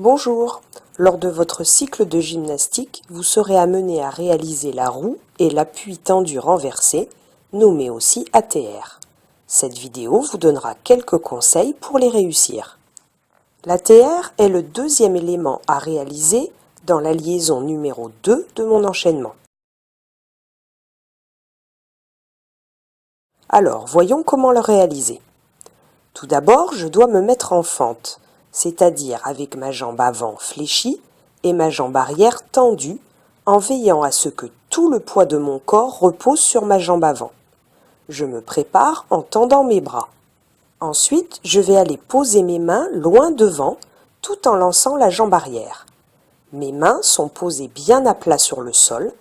Bonjour, lors de votre cycle de gymnastique, vous serez amené à réaliser la roue et l'appui tendu renversé, nommé aussi ATR. Cette vidéo vous donnera quelques conseils pour les réussir. L'ATR est le deuxième élément à réaliser dans la liaison numéro 2 de mon enchaînement. Alors, voyons comment le réaliser. Tout d'abord, je dois me mettre en fente, c'est-à-dire avec ma jambe avant fléchie et ma jambe arrière tendue, en veillant à ce que tout le poids de mon corps repose sur ma jambe avant. Je me prépare en tendant mes bras. Ensuite, je vais aller poser mes mains loin devant, tout en lançant la jambe arrière. Mes mains sont posées bien à plat sur le sol,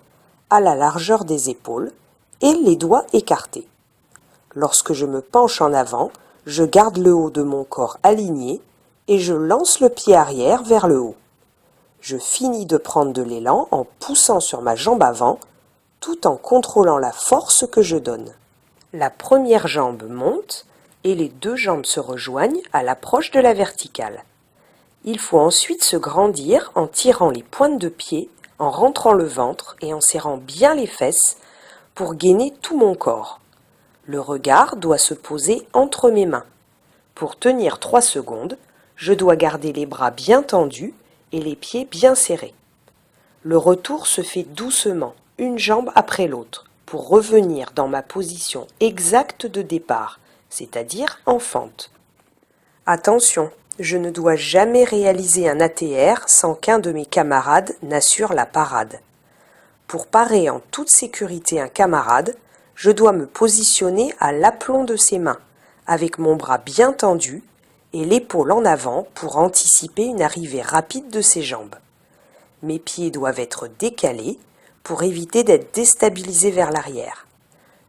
à la largeur des épaules, et les doigts écartés. Lorsque je me penche en avant, je garde le haut de mon corps aligné et je lance le pied arrière vers le haut. Je finis de prendre de l'élan en poussant sur ma jambe avant, tout en contrôlant la force que je donne. La première jambe monte et les deux jambes se rejoignent à l'approche de la verticale. Il faut ensuite se grandir en tirant les pointes de pied, en rentrant le ventre et en serrant bien les fesses pour gainer tout mon corps. Le regard doit se poser entre mes mains. Pour tenir 3 secondes, je dois garder les bras bien tendus et les pieds bien serrés. Le retour se fait doucement, une jambe après l'autre, pour revenir dans ma position exacte de départ, c'est-à-dire en fente. Attention, je ne dois jamais réaliser un ATR sans qu'un de mes camarades n'assure la parade. Pour parer en toute sécurité un camarade, je dois me positionner à l'aplomb de ses mains, avec mon bras bien tendu et l'épaule en avant pour anticiper une arrivée rapide de ses jambes. Mes pieds doivent être décalés pour éviter d'être déstabilisés vers l'arrière.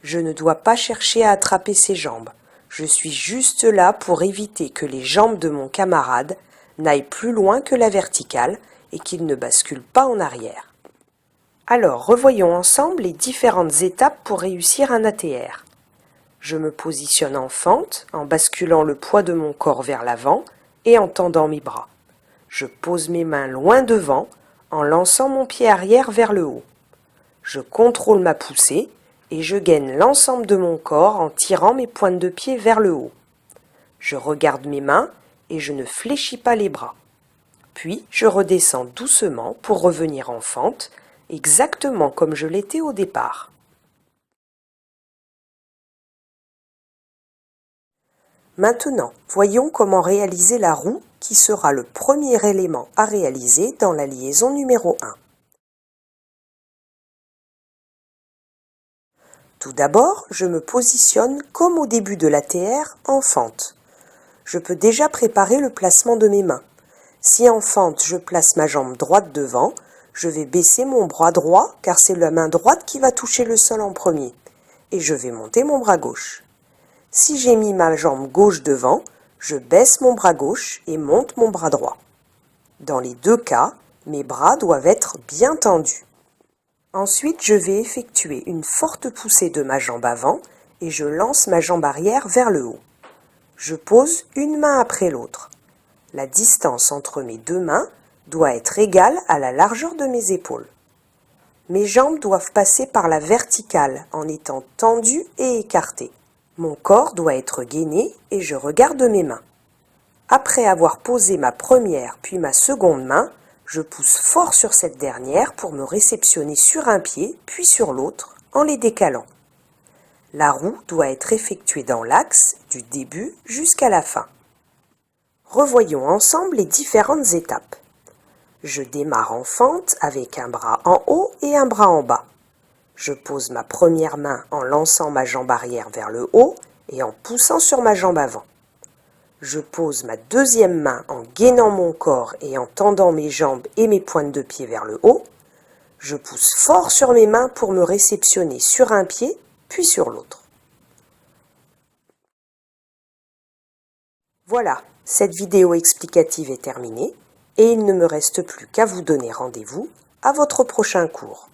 Je ne dois pas chercher à attraper ses jambes. Je suis juste là pour éviter que les jambes de mon camarade n'aillent plus loin que la verticale et qu'il ne bascule pas en arrière. Alors, revoyons ensemble les différentes étapes pour réussir un ATR. Je me positionne en fente, en basculant le poids de mon corps vers l'avant et en tendant mes bras. Je pose mes mains loin devant, en lançant mon pied arrière vers le haut. Je contrôle ma poussée et je gaine l'ensemble de mon corps en tirant mes pointes de pied vers le haut. Je regarde mes mains et je ne fléchis pas les bras. Puis, je redescends doucement pour revenir en fente, exactement comme je l'étais au départ. Maintenant, voyons comment réaliser la roue qui sera le premier élément à réaliser dans la liaison numéro 1. Tout d'abord, je me positionne comme au début de l'ATR en fente. Je peux déjà préparer le placement de mes mains. Si en fente, je place ma jambe droite devant, je vais baisser mon bras droit car c'est la main droite qui va toucher le sol en premier. Et je vais monter mon bras gauche. Si j'ai mis ma jambe gauche devant, je baisse mon bras gauche et monte mon bras droit. Dans les deux cas, mes bras doivent être bien tendus. Ensuite, je vais effectuer une forte poussée de ma jambe avant et je lance ma jambe arrière vers le haut. Je pose une main après l'autre. La distance entre mes deux mains doit être égale à la largeur de mes épaules. Mes jambes doivent passer par la verticale en étant tendues et écartées. Mon corps doit être gainé et je regarde mes mains. Après avoir posé ma première puis ma seconde main, je pousse fort sur cette dernière pour me réceptionner sur un pied puis sur l'autre en les décalant. La roue doit être effectuée dans l'axe du début jusqu'à la fin. Revoyons ensemble les différentes étapes. Je démarre en fente avec un bras en haut et un bras en bas. Je pose ma première main en lançant ma jambe arrière vers le haut et en poussant sur ma jambe avant. Je pose ma deuxième main en gainant mon corps et en tendant mes jambes et mes pointes de pied vers le haut. Je pousse fort sur mes mains pour me réceptionner sur un pied puis sur l'autre. Voilà, cette vidéo explicative est terminée et il ne me reste plus qu'à vous donner rendez-vous à votre prochain cours.